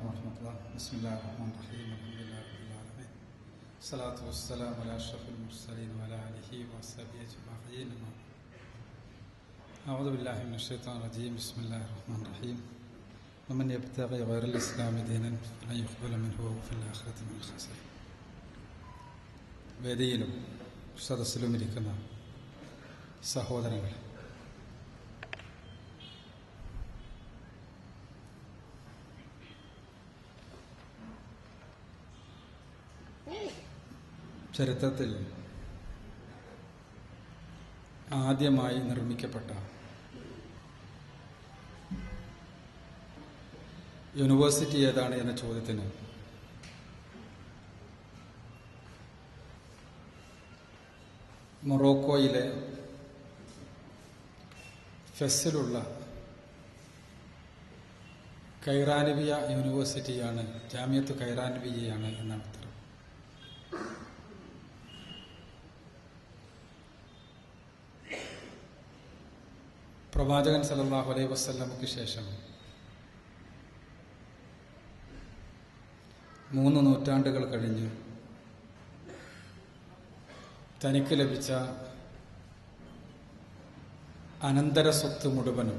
warahmatullah. Bismillahirrahmanirrahim. Alhamdulillahi rabbil alamin. Salatu wassalamu ala ashrafil mursalin wa ala alihi wa sahbihi ajma'in. A'udhu billahi minash shaitanir rajim. Bismillahir rahmanir rahim. Wa man yabtaghi ghayra al-islam dinan falan yuqbala minhu wa huwa fil akhirati minal khasirin. വേദിയിലും സദസ്സിലും ഇരിക്കുന്ന സഹോദരങ്ങളെ, ചരിത്രത്തിൽ ആദ്യമായി നിർമ്മിക്കപ്പെട്ട university ഏതാണ് എന്ന ചോദ്യത്തിന് മൊറോക്കോയിലെ ഫെസ്സിലുള്ള കൈറാനിവിയ യൂണിവേഴ്സിറ്റിയാണ്, ജാമിയത്ത് കൈറാനിവിയയാണ് എന്നാണ് ഉത്തരം. പ്രവാചകൻ സല്ലല്ലാഹു അലൈഹി വസല്ലമയ്ക്ക് ശേഷം 3 നൂറ്റാണ്ടുകൾ കഴിഞ്ഞ് തനിക്ക് ലഭിച്ച അനന്തര സ്വത്ത് മുഴുവനും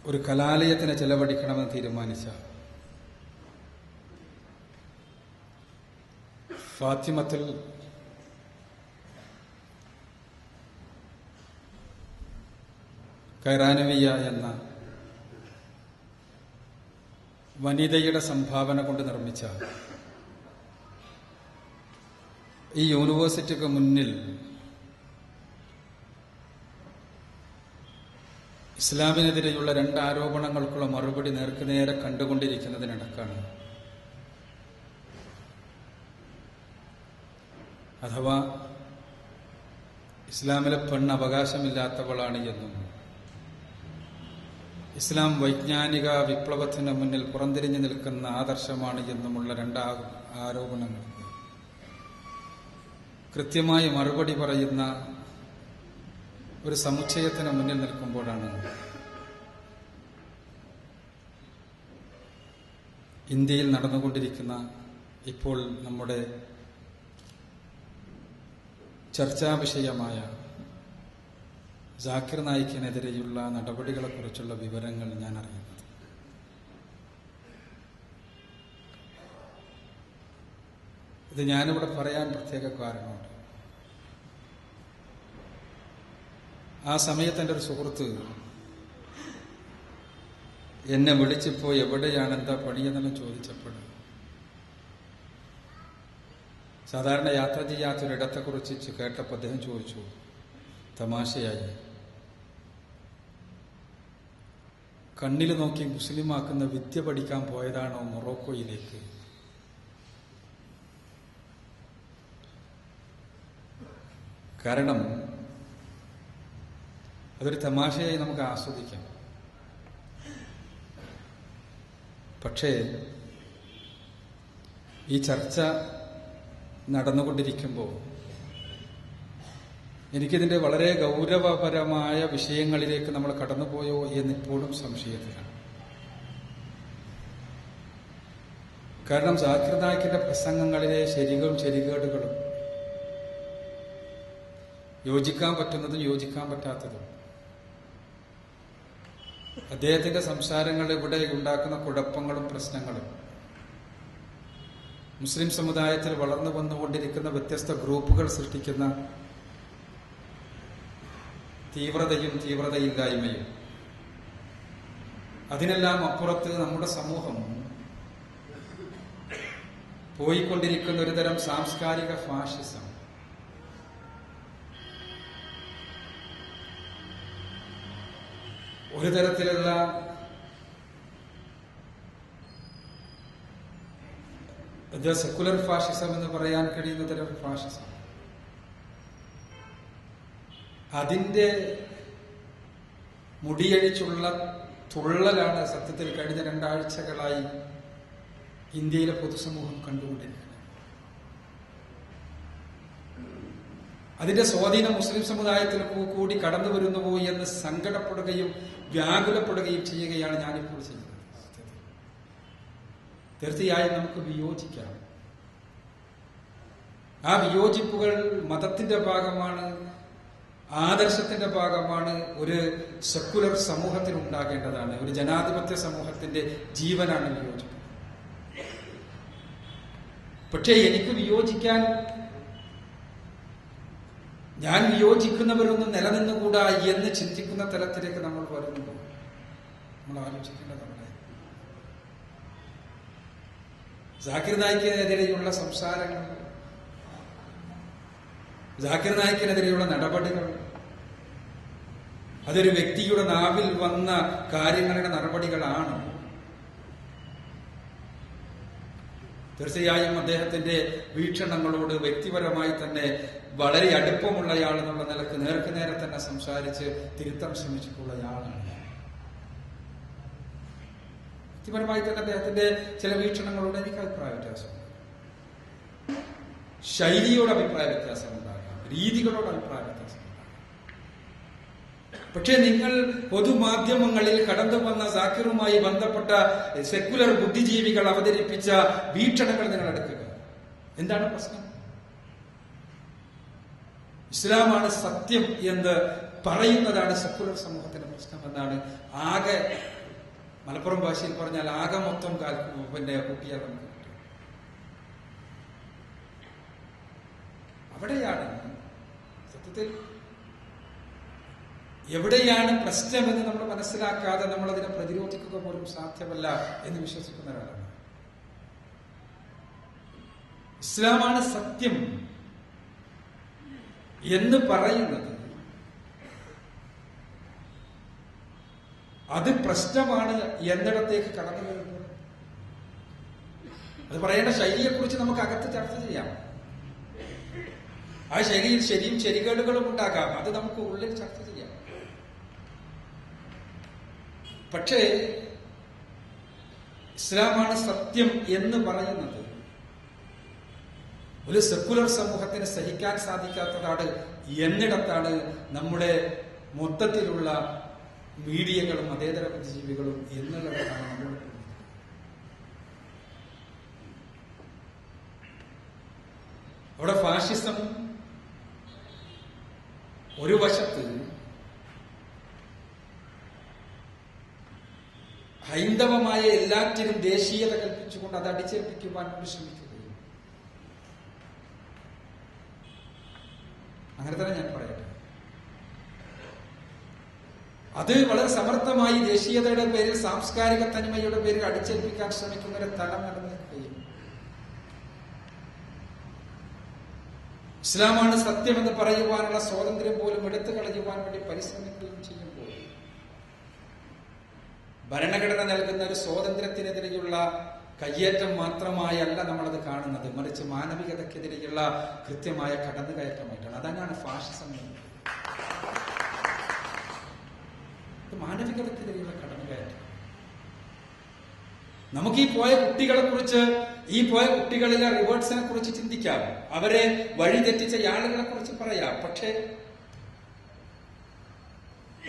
ഒരു കലാലയത്തിന് ചെലവഴിക്കണമെന്ന് തീരുമാനിച്ച ഫാത്തിമത്തുൽ കൈറാനിവിയ എന്ന വനിതയുടെ സംഭാവന കൊണ്ട് നിർമ്മിച്ച ഈ യൂണിവേഴ്സിറ്റിക്ക് മുന്നിൽ ഇസ്ലാമിനെതിരെയുള്ള 2 ആരോപണങ്ങൾക്കുള്ള മറുപടി നേർക്കുനേരെ കണ്ടുകൊണ്ടിരിക്കുന്നതിനിടക്കാണ്, അഥവാ ഇസ്ലാമിലെ പെണ്ണ് അവകാശമില്ലാത്തവളാണ് എന്നും ഇസ്ലാം വൈജ്ഞാനിക വിപ്ലവത്തിന് മുന്നിൽ പുറംതിരിഞ്ഞു നിൽക്കുന്ന ആദർശമാണ് എന്നുമുള്ള 2 ആരോപണങ്ങൾക്ക് കൃത്യമായി മറുപടി പറയുന്ന ഒരു സമുച്ചയത്തിന് മുന്നിൽ നിൽക്കുമ്പോഴാണ് ഇന്ത്യയിൽ നടന്നുകൊണ്ടിരിക്കുന്ന ഇപ്പോൾ നമ്മുടെ ചർച്ചാ വിഷയമായ ജാക്കിർ നായിക്കിനെതിരെയുള്ള നടപടികളെക്കുറിച്ചുള്ള വിവരങ്ങൾ ഞാൻ അറിയുന്നത്. ഇത് ഞാനിവിടെ പറയാൻ പ്രത്യേക കാരണമുണ്ട്. ആ സമയത്ത് എൻ്റെ ഒരു സുഹൃത്ത് എന്നെ വിളിച്ചിപ്പോ എവിടെയാണ്, എന്താ പണിയെന്നെല്ലാം ചോദിച്ചപ്പോൾ സാധാരണ യാത്ര ചെയ്യാത്തൊരിടത്തെക്കുറിച്ച് കേട്ടപ്പോൾ അദ്ദേഹം ചോദിച്ചു തമാശയായി, കണ്ണിൽ നോക്കി മുസ്ലിമാക്കുന്ന വിദ്യ പഠിക്കാൻ പോയതാണോ മൊറോക്കോയിലേക്ക്? കാരണം അതൊരു തമാശയായി നമുക്ക് ആസ്വദിക്കാം. പക്ഷേ ഈ ചർച്ച നടന്നുകൊണ്ടിരിക്കുമ്പോൾ എനിക്കിതിൻ്റെ വളരെ ഗൗരവപരമായ വിഷയങ്ങളിലേക്ക് നമ്മൾ കടന്നുപോയോ എന്നിപ്പോഴും സംശയത്തിലാണ്. കാരണം ജാക്കിർ നായിക്കിന്റെ പ്രസംഗങ്ങളിലെ ശരികളും ശരികേടുകളും, യോജിക്കാൻ പറ്റുന്നതും യോജിക്കാൻ പറ്റാത്തതും, അദ്ദേഹത്തിന്റെ സംസാരങ്ങൾ ഇവിടെ ഉണ്ടാക്കുന്ന കുഴപ്പങ്ങളും പ്രശ്നങ്ങളും, മുസ്ലിം സമുദായത്തിൽ വളർന്നു വന്നുകൊണ്ടിരിക്കുന്ന വ്യത്യസ്ത ഗ്രൂപ്പുകൾ സൃഷ്ടിക്കുന്ന തീവ്രതയും തീവ്രതയില്ലായ്മയും, അതിനെല്ലാം അപ്പുറത്ത് നമ്മുടെ സമൂഹം പോയിക്കൊണ്ടിരിക്കുന്ന ഒരുതരം സാംസ്കാരിക ഫാഷിസം, ഒരു തരത്തിലുള്ള സെക്കുലർ ഫാഷിസം എന്ന് പറയാൻ കഴിയുന്ന തരം ഫാഷിസം, അതിന്റെ മുടിയഴിച്ചുള്ള തുള്ളലാണ് സത്യത്തിൽ കഴിഞ്ഞ 2 ആഴ്ചകളായി ഇന്ത്യയിലെ പൊതുസമൂഹം കണ്ടുകൊണ്ടിരിക്കുന്നത്. അതിന്റെ സ്വാധീനം മുസ്ലിം സമുദായത്തിൽ കൂടി കടന്നു വരുന്നുവോ എന്ന് സങ്കടപ്പെടുകയും വ്യാകുലപ്പെടുകയും ചെയ്യുകയാണ് ഞാനിപ്പോൾ ചെയ്യുന്നത്. തീർച്ചയായും നമുക്ക് വിയോജിക്കാം. ആ വിയോജിപ്പുകൾ മതത്തിന്റെ ഭാഗമാണ്, ആദർശത്തിന്റെ ഭാഗമാണ്. ഒരു സെക്കുലർ സമൂഹത്തിൽ ഉണ്ടാകേണ്ടതാണ്. ഒരു ജനാധിപത്യ സമൂഹത്തിന്റെ ജീവനാണ് വിയോജിപ്പ്. പക്ഷേ എനിക്ക് വിയോജിക്കാൻ, ഞാൻ വിയോജിക്കുന്നവരൊന്നും നിലനിന്നുകൂടാ എന്ന് ചിന്തിക്കുന്ന തലത്തിലേക്ക് നമ്മൾ വരുന്നുണ്ടോ? നമ്മൾ ആലോചിക്കേണ്ടതാണ്. ജാക്കിർ നായിക്കിനെതിരെയുള്ള സംസാരങ്ങൾ, ജാക്കിർ നായിക്കിനെതിരെയുള്ള നടപടികൾ, അതൊരു വ്യക്തിയുടെ നാവിൽ വന്ന കാര്യങ്ങളുടെ നടപടികളാണ്. തീർച്ചയായും അദ്ദേഹത്തിന്റെ വീക്ഷണങ്ങളോട് വ്യക്തിപരമായി തന്നെ വളരെ അടുപ്പമുള്ളയാൾ എന്നുള്ള നിലക്ക് നേർക്കുനേരെ തന്നെ സംസാരിച്ച് തിരുത്താൻ ശ്രമിച്ചിട്ടുള്ളയാളാണ്. വ്യക്തിപരമായി തന്നെ അദ്ദേഹത്തിന്റെ ചില വീക്ഷണങ്ങളോട് എനിക്ക് അഭിപ്രായ വ്യത്യാസമുണ്ട്. ശൈലിയോട് അഭിപ്രായ വ്യത്യാസമുണ്ടാകാം, രീതികളോട് അഭിപ്രായ വ്യത്യാസമുണ്ടാകാം. പക്ഷേ നിങ്ങൾ പൊതുമാധ്യമങ്ങളിൽ കടന്നു വന്ന സാക്കിറുമായി ബന്ധപ്പെട്ട സെക്കുലർ ബുദ്ധിജീവികൾ അവതരിപ്പിച്ച വീക്ഷണങ്ങൾ നിങ്ങൾ എടുക്കുക. എന്താണ് പ്രശ്നം? ഇസ്ലാമാണ് സത്യം എന്ന് പറയുന്നതാണ് സെക്കുലർ സമൂഹത്തിന്റെ പ്രശ്നം എന്നാണ് ആകെ, മലപ്പുറം ഭാഷയിൽ പറഞ്ഞാൽ ആകെ മൊത്തം കൂട്ടിയാൽ നമുക്ക് കിട്ടും. അവിടെയാണ് സത്യത്തിൽ എവിടെയാണ് പ്രശ്നമെന്ന് നമ്മൾ മനസ്സിലാക്കാതെ നമ്മൾ അതിനെ പ്രതിരോധിക്കുക പോലും സാധ്യമല്ല എന്ന് വിശ്വസിക്കുന്ന ഒരാളാണ്. ഇസ്ലാമാണ് സത്യം എന്ന് പറയുന്നത് അത് പ്രശ്നമാണ് എന്നിടത്തേക്ക് കടന്നു വരുന്നത്. അത് പറയേണ്ട ശൈലിയെക്കുറിച്ച് നമുക്ക് അകത്ത് ചർച്ച ചെയ്യാം. ആ ശൈലിയിൽ ശരിയും ശരികേടുകളും ഉണ്ടാകാം. അത് നമുക്ക് ഉള്ളിൽ ചർച്ച ചെയ്യാം. പക്ഷേ ഇസ്ലാമാണ് സത്യം എന്ന് പറയുന്നത് ഒരു സെക്കുലർ സമൂഹത്തിന് സഹിക്കാൻ സാധിക്കാത്തതാണ് എന്നിടത്താണ് നമ്മുടെ മൊത്തത്തിലുള്ള മീഡിയകളും മതേതര ബുദ്ധിജീവികളും എന്നുള്ളതാണ് നമ്മൾ. അവിടെ ഫാഷിസം ഒരു വശത്ത് ഹൈന്ദവമായ എല്ലാറ്റിനും ദേശീയത കൽപ്പിച്ചുകൊണ്ട് അത് അടിച്ചേൽപ്പിക്കുവാൻ വേണ്ടി ശ്രമിക്കുകയും, അങ്ങനെ തന്നെ ഞാൻ പറയട്ടെ, അത് വളരെ സമർത്ഥമായി ദേശീയതയുടെ പേരിൽ, സാംസ്കാരിക തനിമയുടെ പേരിൽ അടിച്ചേൽപ്പിക്കാൻ ശ്രമിക്കുന്ന ഒരു തലം നിലനിൽക്കുകയും, ഇസ്ലാമാണ് സത്യമെന്ന് പറയുവാനുള്ള സ്വാതന്ത്ര്യം പോലും എടുത്തു കളയുവാൻ വേണ്ടി പരിശ്രമിക്കുകയും ചെയ്യുമ്പോൾ, ഭരണഘടന നൽകുന്ന ഒരു സ്വാതന്ത്ര്യത്തിനെതിരെയുള്ള കയ്യേറ്റം മാത്രമായല്ല നമ്മളത് കാണുന്നത്, മറിച്ച് മാനവികതയ്ക്കെതിരെയുള്ള കൃത്യമായ കടന്നുകയറ്റമായിട്ടാണ്. അതാണ് ഫാഷിസം. മാനവികതയ്ക്കെതിരെയുള്ള കടന്നുകയറ്റം. നമുക്ക് ഈ പോയ കുട്ടികളെ കുറിച്ച്, ഈ പോയ കുട്ടികളിലെ റിവേർട്സിനെ കുറിച്ച് ചിന്തിക്കാം, അവരെ വഴിതെറ്റിച്ച ആളുകളെ കുറിച്ച് പറയാം. പക്ഷേ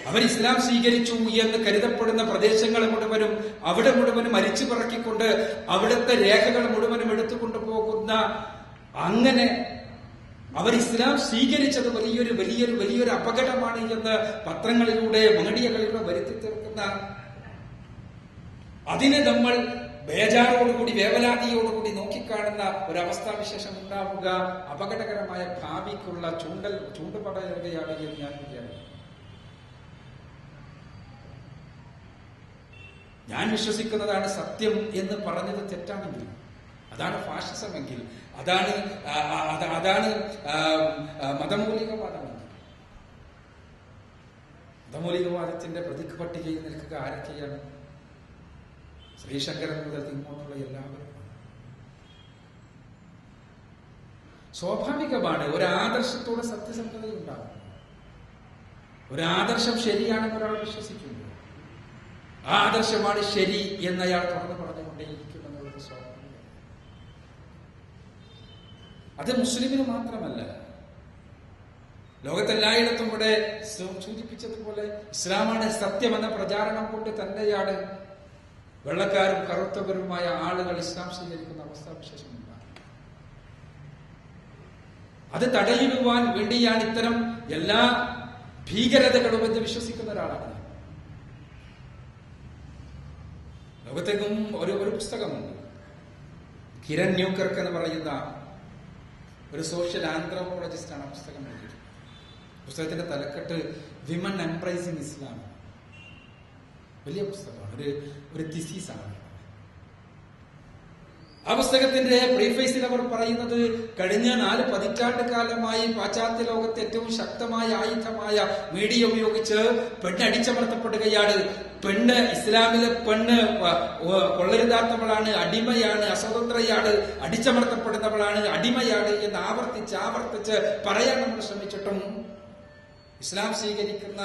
അവർ ഇസ്ലാം സ്വീകരിച്ചു എന്ന് കരുതപ്പെടുന്ന പ്രദേശങ്ങൾ മുഴുവനും, അവിടെ മുഴുവനും അരിച്ചു പറക്കിക്കൊണ്ട് അവിടുത്തെ രേഖകൾ മുഴുവനും എടുത്തുകൊണ്ടു പോകുന്ന, അങ്ങനെ അവർ ഇസ്ലാം സ്വീകരിച്ചത് വലിയൊരു അപകടമാണ് എന്ന് പത്രങ്ങളിലൂടെ, മീഡിയകളിലൂടെ വരുത്തി തീർക്കുന്ന, അതിനെ നമ്മൾ ബേജാറോടുകൂടി, വേവലാതിയോടുകൂടി നോക്കിക്കാണുന്ന ഒരവസ്ഥാവിശേഷം ഉണ്ടാവുക അപകടകരമായ ഭാവിക്കുള്ള ചൂണ്ടുപടയുകയാണ് എന്ന് ഞാൻ വിചാരിക്കുന്നു. ഞാൻ വിശ്വസിക്കുന്നതാണ് സത്യം എന്ന് പറഞ്ഞത് തെറ്റാണെങ്കിൽ, അതാണ് ഫാഷിസമെങ്കിൽ, അതാണ് മതമൗലികവാദമെങ്കിൽ, മതമൗലികവാദത്തിന്റെ പ്രതിക് പട്ടികയിൽ നിൽക്കുക ആരൊക്കെയാണ്? ശ്രീശങ്കരൻ മുതൽ ഇങ്ങോട്ടുള്ള എല്ലാവരും. സ്വാഭാവികമാണ് ഒരാദർശത്തോടെ സത്യസന്ധതയുണ്ടാകും. ഒരാദർശം ശരിയാണെന്ന് ഒരാൾ വിശ്വസിക്കുന്നു, ആ ആദർശമാണ് ശരി എന്നയാൾ തുറന്നു പറഞ്ഞുകൊണ്ടേയിരിക്കുമെന്നുള്ളത് സ്വാഭാവികമാണ്. അത് മുസ്ലിമിന് മാത്രമല്ല, ലോകത്തെല്ലായിടത്തും ഇവിടെ സൂചിപ്പിച്ചതുപോലെ ഇസ്ലാമാണ് സത്യമെന്ന പ്രചാരണം കൊണ്ട് തന്നെയാണ് വെള്ളക്കാരും കറുത്തവരുമായ ആളുകൾ ഇസ്ലാം സ്വീകരിക്കുന്ന അവസ്ഥാവിശേഷമുണ്ട്. അത് തടയിടുവാൻ വേണ്ടിയാണ് ഇത്തരം എല്ലാ ഭീകരതകളും എന്ന് വിശ്വസിക്കുന്ന ഒരാളാണ്. ലോകത്തേക്കും ഒരു പുസ്തകമുണ്ട്, കിരൺ ന്യൂകർക്ക് എന്ന് പറയുന്ന ഒരു സോഷ്യൽ ആന്ത്രോപോളജിസ്റ്റ് ആണ് പുസ്തകം എഴുതിയത്. പുസ്തകത്തിന്റെ തലക്കെട്ട് വിമൻ എംബ്രേസിംഗ് ഇസ്ലാം. വലിയ പുസ്തകമാണ്, ഒരു തിസീസാണ്. ആ പുസ്തകത്തിന്റെ പ്രീഫേസിൽ അവർ പറയുന്നത്, കഴിഞ്ഞ 4 പതിറ്റാണ്ട് കാലമായി പാശ്ചാത്യ ലോകത്തെ ഏറ്റവും ശക്തമായ ആയുധമായ മീഡിയ ഉപയോഗിച്ച് പെണ്ണ് അടിച്ചമർത്തപ്പെടുകയാണ്. പെണ്ണ്, ഇസ്ലാമിലെ പെണ്ണ് കൊള്ളരുതാത്തവളാണ്, അടിമയാണ്, അസ്വതന്ത്രയാണ്, അടിച്ചമർത്തപ്പെടുന്നവളാണ്, അടിമയാണ് എന്ന് ആവർത്തിച്ച് പറയാൻ നമ്മൾ ശ്രമിച്ചിട്ടും ഇസ്ലാം സ്വീകരിക്കുന്ന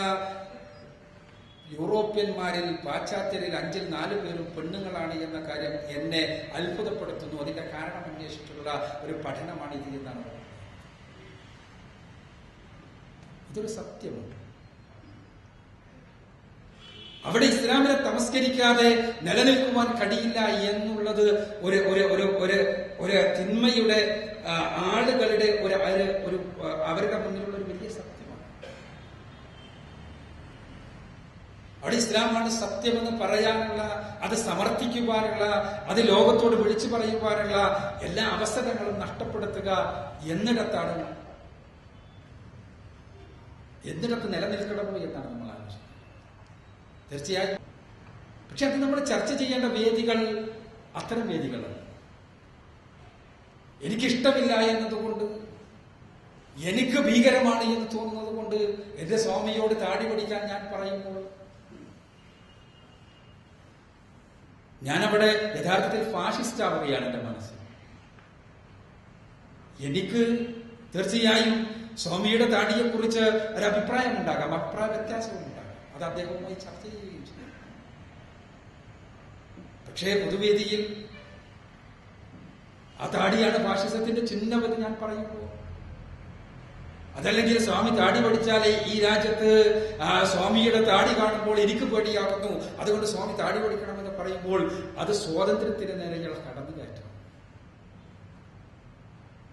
യൂറോപ്യന്മാരിൽ, പാശ്ചാത്യരിൽ 5ൽ 4 പേരും പെണ്ണുങ്ങളാണ് എന്ന കാര്യം എന്നെ അത്ഭുതപ്പെടുത്തുന്നു. അതിന്റെ കാരണം അന്വേഷിച്ചിട്ടുള്ള ഒരു പഠനമാണ് ഇത് എന്നാണ് പറയുന്നത്. ഇതൊരു സത്യമുണ്ട്. അവിടെ ഇസ്ലാമിനെ തമസ്കരിക്കാതെ നിലനിൽക്കുവാൻ കഴിയില്ല എന്നുള്ളത് ഒരു തിന്മയുടെ ആളുകളുടെ അവരുടെ മുന്നിലുള്ള ഒരു വലിയ സത്യമാണ്. അവിടെ ഇസ്ലാമാണ് സത്യമെന്ന് പറയാനുള്ള, അത് സമർത്ഥിക്കുവാനുള്ള, അത് ലോകത്തോട് വിളിച്ചു പറയുവാനുള്ള എല്ലാ അവസരങ്ങളും നഷ്ടപ്പെടുത്തുക എന്നിടത്ത് നിലനിൽക്കണമോ എന്നാണ് നമ്മൾ ആലോചിക്കുന്നത്. തീർച്ചയായും. പക്ഷെ അത് നമ്മൾ ചർച്ച ചെയ്യേണ്ട വേദികൾ അത്തരം വേദികളാണ്. എനിക്കിഷ്ടമില്ല എന്നതുകൊണ്ട്, എനിക്ക് ഭീകരമാണ് എന്ന് തോന്നുന്നത് കൊണ്ട് എന്റെ സ്വാമിയോട് താടി പഠിക്കാൻ ഞാൻ പറയുമ്പോൾ ഞാനവിടെ യഥാർത്ഥത്തിൽ ഫാഷിസ്റ്റ് ആവുകയാണ് എന്റെ മനസ്സിൽ. എനിക്ക് തീർച്ചയായും സ്വാമിയുടെ താടിയെക്കുറിച്ച് ഒരു അഭിപ്രായം ഉണ്ടാകാം, അഭിപ്രായ വ്യത്യാസവും ഉണ്ടാകാം. അത് അദ്ദേഹവുമായി ചർച്ച ചെയ്യുകയും ചെയ്യും. പക്ഷേ പൊതുവേദിയിൽ ആ താടിയാണ് ഫാഷിസത്തിന്റെ ചിഹ്നമെന്ന് ഞാൻ പറയുമ്പോൾ, അതല്ലെങ്കിൽ സ്വാമി താടി പഠിച്ചാലേ ഈ രാജ്യത്ത് സ്വാമിയുടെ താടി കാണുമ്പോൾ എനിക്ക് പേടിയാകുന്നു, അതുകൊണ്ട് സ്വാമി താടി പഠിക്കണമെന്ന് പറയുമ്പോൾ അത് സ്വാതന്ത്ര്യത്തിന് നേരെയുള്ള കടന്നുകയറ്റം.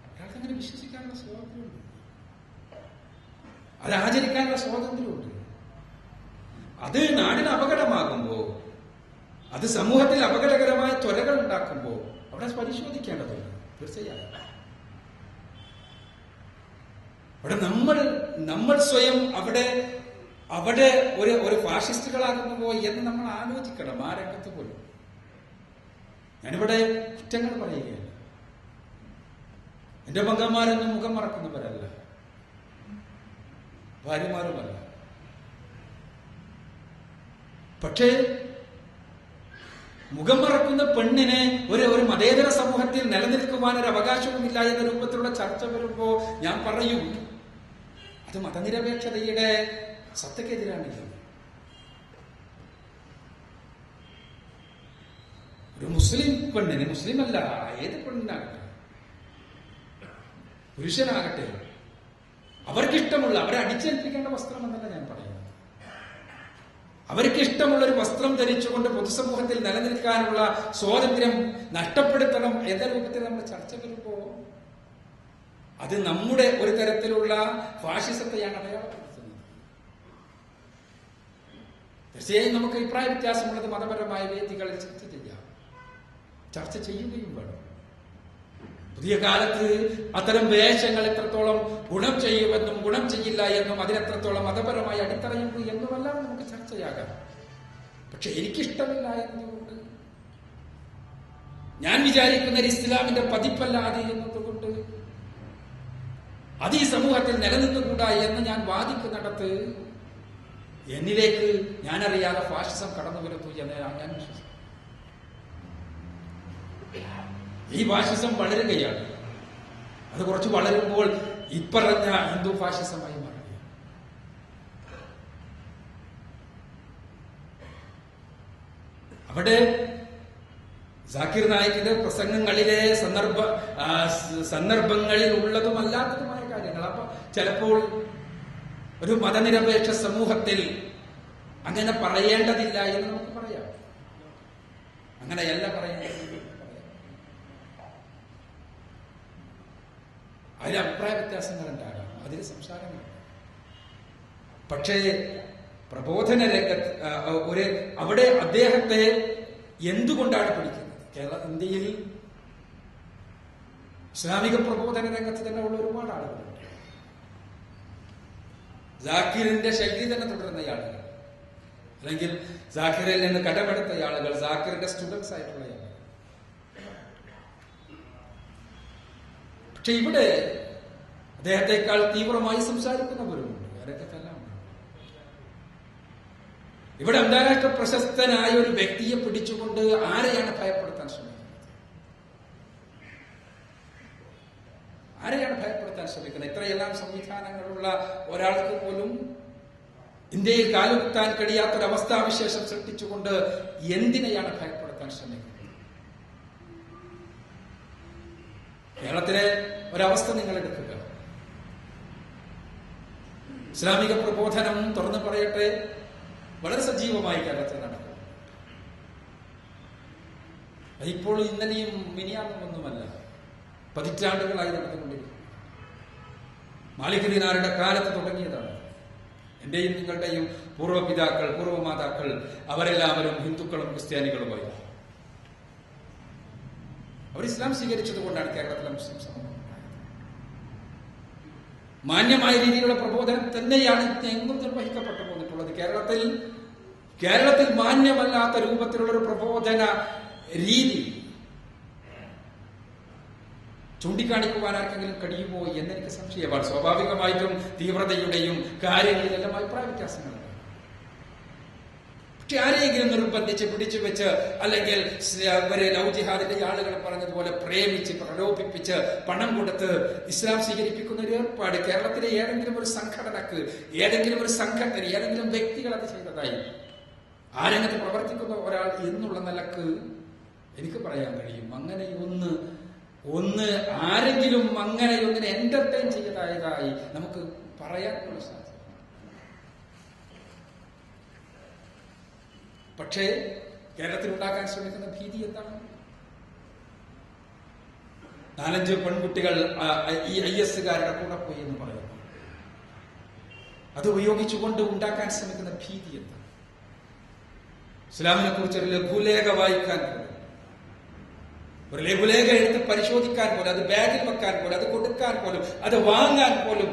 ഒരാൾക്കങ്ങനെ വിശ്വസിക്കാനുള്ള സ്വാതന്ത്ര്യമുണ്ട്, അത് ആചരിക്കാനുള്ള സ്വാതന്ത്ര്യമുണ്ട്. അത് നാടിന് അപകടമാകുമ്പോ, അത് സമൂഹത്തിൽ അപകടകരമായ ത്വരകൾ ഉണ്ടാക്കുമ്പോൾ അവിടെ പരിശോധിക്കേണ്ടതുണ്ട്. തീർച്ചയായും അവിടെ നമ്മൾ സ്വയം അവിടെ ഒരു ഫാഷിസ്റ്റുകളാകുന്നുവോ എന്ന് നമ്മൾ ആലോചിക്കണം. ആ രംഗത്ത് പോലും ഞാനിവിടെ കുറ്റങ്ങൾ പറയുകയാണ്. എന്റെ പങ്കന്മാരൊന്നും മുഖം മറക്കുന്നവരല്ല, ഭാര്യമാരുമല്ല. പക്ഷേ മുഖം മറക്കുന്ന പെണ്ണിനെ ഒരു മതേതര സമൂഹത്തിൽ നിലനിൽക്കുവാൻ ഒരു അവകാശവുമില്ല എന്ന രൂപത്തിലുള്ള ചർച്ച വരുമ്പോ ഞാൻ പറയും, അത് മതനിരപേക്ഷതയുടെ സത്യക്കെതിരാണ്. ഒരു മുസ്ലിം പെണ്ണിന്, മുസ്ലിം അല്ല ഏത് പെണ്ണിനാകട്ടെ, പുരുഷനാകട്ടെ, അവർക്കിഷ്ടമുള്ള, അവരെ അടിച്ചേൽപ്പിക്കേണ്ട വസ്ത്രം എന്നല്ല ഞാൻ പറയുന്നത്. അവർക്കിഷ്ടമുള്ള ഒരു വസ്ത്രം ധരിച്ചുകൊണ്ട് പൊതുസമൂഹത്തിൽ നിലനിൽക്കാനുള്ള സ്വാതന്ത്ര്യം നഷ്ടപ്പെടുത്തണം എന്ന രൂപത്തിൽ നമ്മൾ ചർച്ച വരുമ്പോ അത് നമ്മുടെ ഒരു തരത്തിലുള്ള ഫാഷിസത്തെയാണ് അടയാളപ്പെടുത്തുന്നത്. തീർച്ചയായും നമുക്ക് അഭിപ്രായ വ്യത്യാസമുള്ളത് മതപരമായ വേദികളിൽ ചർച്ച ചെയ്യുകയും വേണം. പുതിയ കാലത്ത് അത്തരം വേഷങ്ങൾ എത്രത്തോളം ഗുണം ചെയ്യുമെന്നും ഗുണം ചെയ്യില്ല എന്നും അതിനെത്രത്തോളം മതപരമായ അടിത്തറയുണ്ട് എന്നുമെല്ലാം നമുക്ക് ചർച്ചയാകാം. പക്ഷെ എനിക്കിഷ്ടമില്ല എന്നതുകൊണ്ട്, ഞാൻ വിചാരിക്കുന്ന ഒരു ഇസ്ലാമിന്റെ പതിപ്പല്ലാതെ എന്നതുകൊണ്ട് അത് ഈ സമൂഹത്തിൽ നിലനിന്നുകൂടാ എന്ന് ഞാൻ വാദിക്കുന്നിടത്ത് എന്നിലേക്ക് ഞാനറിയാതെ ഫാഷിസം കടന്നു വരുന്നു എന്ന് ഞാൻ വിശ്വസിക്കുന്നു. ഈ ഫാഷിസം വളരുകയാണ്. അത് കുറച്ച് വളരുമ്പോൾ ഇപ്പറഞ്ഞ ഹിന്ദു ഫാഷിസമായി മാറുകയാണ്. അവിടെ ജാക്കിർ നായിക്കിന്റെ പ്രസംഗങ്ങളിലെ സന്ദർഭങ്ങളിൽ ഉള്ളതും അല്ലാത്തതുമായ കാര്യങ്ങൾ. അപ്പൊ ചിലപ്പോൾ ഒരു മതനിരപേക്ഷ സമൂഹത്തിൽ അങ്ങനെ പറയേണ്ടതില്ല എന്ന് നമുക്ക് പറയാം. അങ്ങനെയല്ല പറയേണ്ടത്. അതിൽ അഭിപ്രായ വ്യത്യാസങ്ങൾ ഉണ്ടാകാം, അതിൽ സംസാരങ്ങളുണ്ട്. പക്ഷേ പ്രബോധന രംഗത്ത് അവിടെ അദ്ദേഹത്തെ എന്തുകൊണ്ടാണ് പിടിക്കുന്നത്? ഇന്ത്യയിൽ ഇസ്ലാമിക പ്രബോധന രംഗത്ത് തന്നെ ഉള്ള ഒരുപാട് ആളുകളുണ്ട്. ജാക്കിറിന്റെ ശൈലി തന്നെ തുടരുന്ന ആളുകൾ, അല്ലെങ്കിൽ ജാക്കിറിൽ നിന്ന് കടമെടുത്ത ആളുകൾ, ജാക്കിറിന്റെ സ്റ്റുഡൻസ് ആയിട്ടുള്ള ആളുകൾ. പക്ഷെ ഇവിടെ അദ്ദേഹത്തെക്കാൾ തീവ്രമായി സംസാരിക്കുന്നവരുമുണ്ട്. ഇവിടെ അന്താരാഷ്ട്ര പ്രശസ്തനായ ഒരു വ്യക്തിയെ പിടിച്ചുകൊണ്ട് ആരെയാണ് ഭയപ്പെടുത്താൻ ശ്രമിക്കുന്നത്? ആരെയാണ് ഭയപ്പെടുത്താൻ ശ്രമിക്കുന്നത്? ഇത്രയെല്ലാം സംവിധാനങ്ങളുള്ള ഒരാൾക്ക് പോലും ഇന്ത്യയിൽ കാലുകുത്താൻ കഴിയാത്തൊരവസ്ഥാവിശേഷം സൃഷ്ടിച്ചുകൊണ്ട് എന്തിനെയാണ് ഭയപ്പെടുത്താൻ ശ്രമിക്കുന്നത്? കേരളത്തിലെ ഒരവസ്ഥ നിങ്ങൾ എടുക്കുക. ഇസ്ലാമിക പ്രബോധനം തുറന്നു പറയട്ടെ വളരെ സജീവമായി കേരളത്തിൽ നടക്കും. ഇപ്പോൾ ഇന്നലെയും മിനിയാന്നൊന്നുമല്ല, പതിറ്റാണ്ടുകളായി നടന്നുകൊണ്ടിരിക്കും. മാലിക് ദിനാരുടെ കാലത്ത് തുടങ്ങിയതാണ്. എന്റെയും നിങ്ങളുടെയും പൂർവ്വപിതാക്കൾ, പൂർവ്വമാതാക്കൾ അവരെല്ലാവരും ഹിന്ദുക്കളും ക്രിസ്ത്യാനികളുമായി. അവർ ഇസ്ലാം സ്വീകരിച്ചത് കൊണ്ടാണ് കേരളത്തിലെ മുസ്ലിം സമൂഹം മാന്യമായ രീതിയിലുള്ള പ്രബോധനം തന്നെയാണ് എങ്ങും നിർവഹിക്കപ്പെട്ടു പോന്നിട്ടുള്ളത്. കേരളത്തിൽ മാന്യമല്ലാത്ത രൂപത്തിലുള്ള ഒരു പ്രബോധന രീതി ചൂണ്ടിക്കാണിക്കുവാൻ ആർക്കെങ്കിലും കഴിയുമോ എന്നെനിക്ക് സംശയമാണ്. സ്വാഭാവികമായിട്ടും തീവ്രതയുടെയും കാര്യങ്ങളിലെല്ലാം അഭിപ്രായ വ്യത്യാസങ്ങളുണ്ട്. പക്ഷെ ആരെയെങ്കിലും നിർബന്ധിച്ച് പിടിച്ചു വെച്ച്, അല്ലെങ്കിൽ ലവ് ജിഹാദിന്റെ ആളുകൾ പറഞ്ഞതുപോലെ പ്രേമിച്ച് പ്രലോഭിപ്പിച്ച് പണം കൊടുത്ത് ഇസ്ലാം സ്വീകരിപ്പിക്കുന്ന ഒരു ഏർപ്പാട് കേരളത്തിലെ ഏതെങ്കിലും ഒരു സംഘടനക്ക്, ഏതെങ്കിലും ഒരു സംഘത്തിന്, ഏതെങ്കിലും വ്യക്തികൾ അത് ചെയ്തതായി ആ രംഗത്ത് പ്രവർത്തിക്കുന്ന ഒരാൾ എന്നുള്ള നിലക്ക് എനിക്ക് പറയാൻ കഴിയും. അങ്ങനെ ഒന്ന് ആരെങ്കിലും അങ്ങനെ ഒന്നിനെ എന്റർടൈൻ ചെയ്തതായതായി നമുക്ക് പറയാനുള്ള സാധ്യത. പക്ഷേ കേരളത്തിൽ ഉണ്ടാക്കാൻ ശ്രമിക്കുന്ന ഭീതി എന്താണ്? 4-5 പെൺകുട്ടികൾ ഈ IS-കാരുടെ കൂടെ പോയി എന്ന് പറയുന്നു. അത് ഉപയോഗിച്ചുകൊണ്ട് ഉണ്ടാക്കാൻ ശ്രമിക്കുന്ന ഭീതി എന്താണ്? ഇസ്ലാമിനെ കുറിച്ച് ഒരു ലഘുലേഖ വായിക്കാൻ പോലും, ഒരു ലഘുലേഖ എടുത്ത് പരിശോധിക്കാൻ പോലും, അത് ബാഗിൽ വെക്കാൻ പോലും, അത് കൊടുക്കാൻ പോലും, അത് വാങ്ങാൻ പോലും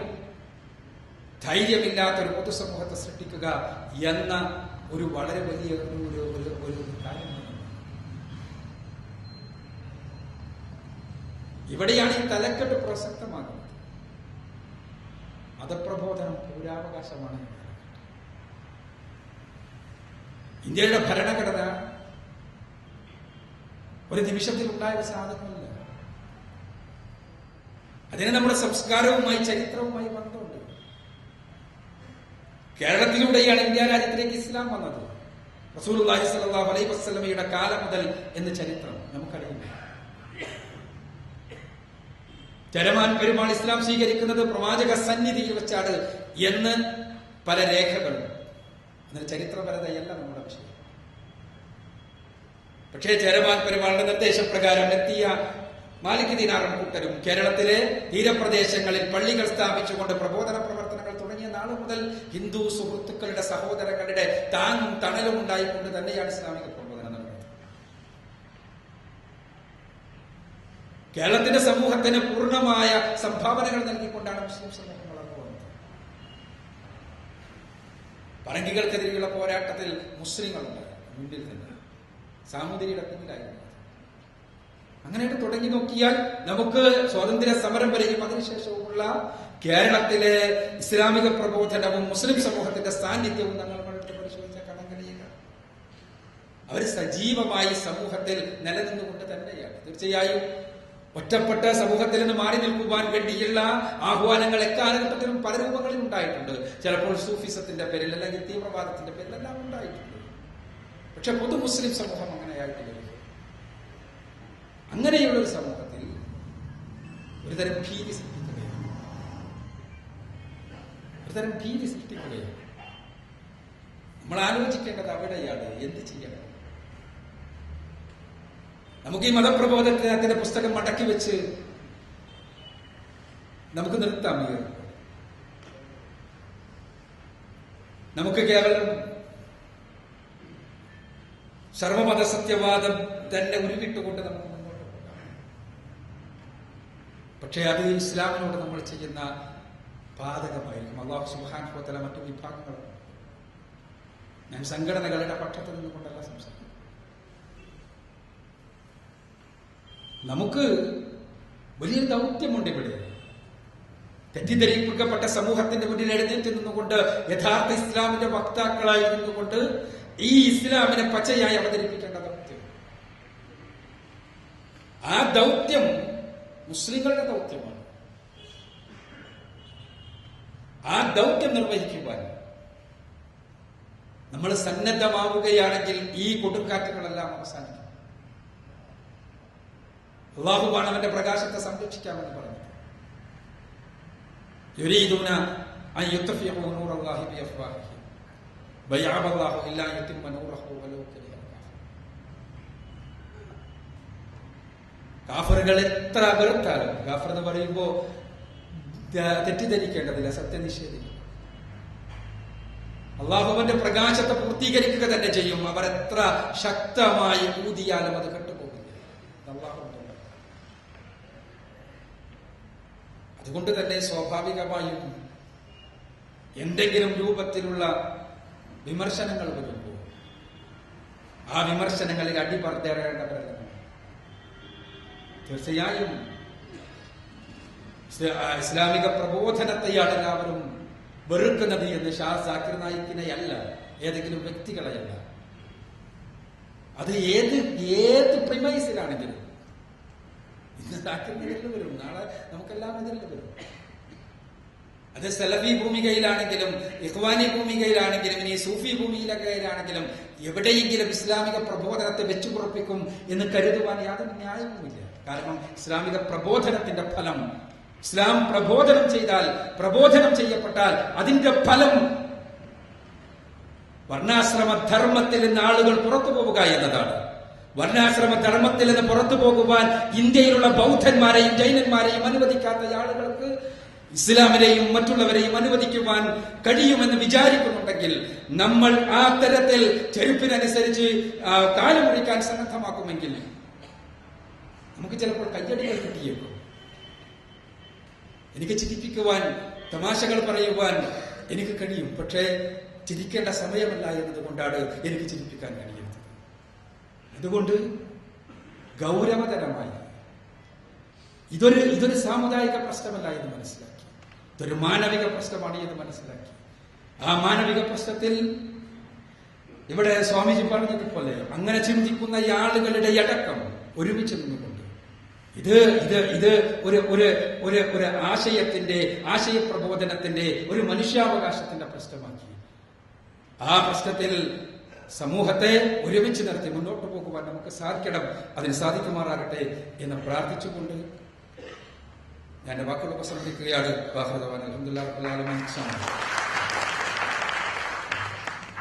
ധൈര്യമില്ലാത്തൊരു പൊതുസമൂഹത്തെ സൃഷ്ടിക്കുക എന്ന ഒരു വളരെ വലിയ ഒരു കാര്യമാണ്. ഇവിടെയാണ് ഈ തലക്കെട്ട് പ്രസക്തമാകുന്നത്. മതപ്രബോധനം പൗരാവകാശമാണ്. ഇന്ത്യയുടെ ഭരണഘടന ഒരു നിമിഷത്തിൽ ഉണ്ടായ സാധനമല്ല. അതിന് നമ്മുടെ സംസ്കാരവുമായി ചരിത്രവുമായി ബന്ധമുണ്ട്. കേരളത്തിലൂടെയാണ് ഇന്ത്യ രാജ്യത്തിലേക്ക് ഇസ്ലാം വന്നത്. റസൂലുള്ളാഹി സ്വല്ലല്ലാഹു അലൈഹി വസല്ലമയുടെ കാലം മുതൽ എന്ന് ചരിത്രം നമുക്കറിയാം. ചരമാൻ പെരുമാൾ ഇസ്ലാം സ്വീകരിക്കുന്നത് പ്രവാചക സന്നിധിയിൽ വെച്ചാണ് എന്ന് പല രേഖകളും. അതിന് ചരിത്രപരതയല്ല നമ്മുടെ വിഷയം. പക്ഷേ ചരമാൻ പെരുമാളുടെ നിർദ്ദേശപ്രകാരം എത്തിയ മാലിക് ദിനാറും കൂട്ടരും കേരളത്തിലെ തീരപ്രദേശങ്ങളിൽ പള്ളികൾ സ്ഥാപിച്ചുകൊണ്ട് പ്രബോധന പ്രവർത്തനങ്ങൾ തുടങ്ങിയ നാളു മുതൽ ഹിന്ദു സുഹൃത്തുക്കളുടെ സഹോദരങ്ങളുടെ താങ്ങും തണലും ഉണ്ടായിക്കൊണ്ട് തന്നെയാണ് ഇസ്ലാമിക പ്രബോധനം നടന്നത്. കേരളത്തിന്റെ സമൂഹത്തിന് പൂർണ്ണമായ സംഭാവനകൾ നൽകിക്കൊണ്ടാണ് മുസ്ലിം സമൂഹം വളർന്നു വന്നത്. പറങ്കികൾക്കെതിരെയുള്ള പോരാട്ടത്തിൽ മുസ്ലിങ്ങളുണ്ടായി മുന്നിൽ തന്നെ, സാമൂതിരിയുടെ പിന്നിലായിരുന്നു. അങ്ങനെയായിട്ട് തുടങ്ങി നോക്കിയാൽ നമുക്ക് സ്വാതന്ത്ര്യ സമരം വരെയും അതിനുശേഷവുമുള്ള കേരളത്തിലെ ഇസ്ലാമിക പ്രബോധനവും മുസ്ലിം സമൂഹത്തിന്റെ സാന്നിധ്യവും നമ്മൾ പരിശോധിച്ചാൽ കാണാൻ കഴിയില്ല. അവർ സജീവമായി സമൂഹത്തിൽ നിലനിന്നുകൊണ്ട് തന്നെയാണ്. തീർച്ചയായും ഒറ്റപ്പെട്ട സമൂഹത്തിൽ നിന്ന് മാറി നിൽക്കുവാൻ വേണ്ടിയുള്ള ആഹ്വാനങ്ങൾ എക്കാലഘട്ടത്തിലും പല രൂപങ്ങളിൽ ഉണ്ടായിട്ടുണ്ട്. ചിലപ്പോൾ സൂഫിസത്തിന്റെ പേരിൽ, അല്ലെങ്കിൽ തീവ്രവാദത്തിന്റെ പേരിലെല്ലാം ഉണ്ടായിട്ടുണ്ട്. പക്ഷെ പൊതു മുസ്ലിം സമൂഹം അങ്ങനെയായിട്ടില്ല. അങ്ങനെയുള്ള ഒരു സമൂഹത്തിൽ ഒരുതരം ഭീതി സൃഷ്ടിക്കുകയാണ്. ഒരുതരം ഭീതി സൃഷ്ടിക്കുകയാണ്. നമ്മൾ ആലോചിക്കേണ്ടത് അവിടെയാണ് എന്ത് ചെയ്യണം. നമുക്ക് ഈ മതപ്രബോധനത്തിന്റെ പുസ്തകം മടക്കി വെച്ച് നമുക്ക് നിർത്താം. നമുക്ക് കേവലം സർവമത സത്യവാദം തന്നെ ഉരുവിട്ടുകൊണ്ട് നമുക്ക് മുന്നോട്ട് പോകാം. പക്ഷേ അത് ഇസ്ലാമിനോട് നമ്മൾ ചെയ്യുന്ന പാതകമായിരിക്കും. അല്ലാഹു സുബ്ഹാനഹു വ തആല മറ്റു വിഭാഗങ്ങളും, ഞാൻ സംഘടനകളുടെ പക്ഷത്ത് നിന്നുകൊണ്ടല്ല സംസാരിക്കുന്നത്. നമുക്ക് വലിയൊരു ദൗത്യമുണ്ട് ഇവിടെ. തെറ്റിദ്ധരിപ്പിക്കപ്പെട്ട സമൂഹത്തിന്റെ മുന്നിൽ എഴുന്നേറ്റ് നിന്നുകൊണ്ട് യഥാർത്ഥ ഇസ്ലാമിന്റെ വക്താക്കളായി നിന്നുകൊണ്ട് ഈ ഇസ്ലാമിനെ പച്ചയായി അവതരിപ്പിക്കേണ്ട ദൗത്യം. ആ ദൗത്യം മുസ്ലിങ്ങളുടെ ദൗത്യമാണ്. ആ ദൗത്യം നിർവഹിക്കുവാൻ നമ്മൾ സന്നദ്ധമാവുകയാണെങ്കിൽ ഈ കൊടുങ്കാറ്റുകളെല്ലാം അവസാനിക്കും. അല്ലാഹുവാണ് അവന്റെ പ്രകാശത്തെ സംരക്ഷിക്കാമെന്ന് പറഞ്ഞു. യുരീദൂന അൻ യുത്ഫിഉ നൂറല്ലാഹി ബിഅഫ്വാഹിഹിം വയഅബല്ലാഹു ഇല്ലാ യുതിമ്മ നൂറഹു വലൗ കരിഹൽ കാഫിറുകൾ എത്ര വെറുത്താലും, കാഫിർ എന്ന് പറയുമ്പോൾ തെറ്റിദ്ധരിക്കേണ്ടതില്ല, സത്യനിഷേധിക്കും. അള്ളാഹുവിന്റെ പ്രകാശത്തെ പൂർത്തീകരിക്കുക തന്നെ ചെയ്യും. അവർ എത്ര ശക്തമായി ഊതിയാലും അത് കെട്ടുപോകില്ല. അള്ളാഹുവിന്റെ. അതുകൊണ്ട് തന്നെ സ്വാഭാവികമായും എന്തെങ്കിലും രൂപത്തിലുള്ള വിമർശനങ്ങൾ വരുമ്പോൾ ആ വിമർശനങ്ങളിൽ അടിപറത്തേറേണ്ടവരല്ല. തീർച്ചയായും ഇസ്ലാമിക പ്രബോധനത്തെയാണ് എല്ലാവരും വെറുക്കുന്നത് എന്ന് ഷാ സാക്കിർ നായിക്കിനെയല്ല, ഏതെങ്കിലും വ്യക്തികളെയല്ല. അത് ഏത് പ്രിമൈസിലാണെങ്കിലും ഇന്ന് സാക്കിറിന് എതിരിൽ വരും, നാളെ നമുക്കെല്ലാം എതിരിൽ വരും. അത് സലഫി ഭൂമികയിലാണെങ്കിലും ഇഖ്വാനി ഭൂമികയിലാണെങ്കിലും ഇനി സൂഫി ഭൂമിയിലാണെങ്കിലും എവിടെയെങ്കിലും ഇസ്ലാമിക പ്രബോധനത്തെ വെച്ചുപുറപ്പിക്കും എന്ന് കരുതുവാൻ യാതൊരു ന്യായവുമില്ല. കാരണം ഇസ്ലാമിക പ്രബോധനത്തിന്റെ ഫലം, ഇസ്ലാം പ്രബോധനം ചെയ്താൽ, പ്രബോധനം ചെയ്യപ്പെട്ടാൽ അതിന്റെ ഫലം വർണ്ണാശ്രമ ധർമ്മത്തിൽ നിന്ന് ആളുകൾ പുറത്തു പോവുക എന്നതാണ്. വർണ്ണാശ്രമ ധർമ്മത്തിൽ നിന്ന് പുറത്തു പോകുവാൻ ഇന്ത്യയിലുള്ള ബൗദ്ധന്മാരെയും ജൈനന്മാരെയും അനുവദിക്കാത്ത ആളുകൾക്ക് ഇസ്ലാമിനെയും മറ്റുള്ളവരെയും അനുവദിക്കുവാൻ കഴിയുമെന്ന് വിചാരിക്കുന്നുണ്ടെങ്കിൽ നമ്മൾ ആ തരത്തിൽ ചെരുപ്പിനനുസരിച്ച് കാലുമുറിക്കാൻ സന്നദ്ധമാക്കുമെങ്കിൽ നമുക്ക് ചിലപ്പോൾ കയ്യടികൾ കിട്ടിയേക്കും. എനിക്ക് ചിരിപ്പിക്കുവാൻ, തമാശകൾ പറയുവാൻ എനിക്ക് കഴിയും. പക്ഷേ ചിരിക്കേണ്ട സമയമല്ല എന്നതുകൊണ്ടാണ് എനിക്ക് ചിരിപ്പിക്കാൻ കഴിയുന്നത്. അതുകൊണ്ട് ഗൗരവതരമായി ഇതൊരു സാമുദായിക പ്രശ്നമല്ല എന്ന് മനസ്സിലാക്കി, ഇതൊരു മാനവിക പ്രശ്നമാണ് എന്ന് മനസ്സിലാക്കി. ആ മാനവിക പ്രശ്നത്തിൽ ഇവിടെ സ്വാമിജി പറഞ്ഞതുപോലെ അങ്ങനെ ചിന്തിക്കുന്ന ഈ ആളുകളുടെ അടക്കം ഒരുമിച്ച് നിന്നുകൊണ്ട് ഇത് ഒരു ആശയത്തിന്റെ, ആശയപ്രബോധനത്തിന്റെ, ഒരു മനുഷ്യാവകാശത്തിന്റെ പ്രശ്നമാക്കി ആ പ്രശ്നത്തിൽ സമൂഹത്തെ ഒരുമിച്ച് നിർത്തി മുന്നോട്ട് പോകുവാൻ നമുക്ക് സാധിക്കണം. അതിന് സാധിക്കുമാറാകട്ടെ എന്ന് പ്രാർത്ഥിച്ചുകൊണ്ട് ഞാൻ വാക്കുകൾ ഉപസംഹരിക്കുകയാണ്. അൽഹംദുലില്ലാഹി റബ്ബിൽ ആലമീൻ.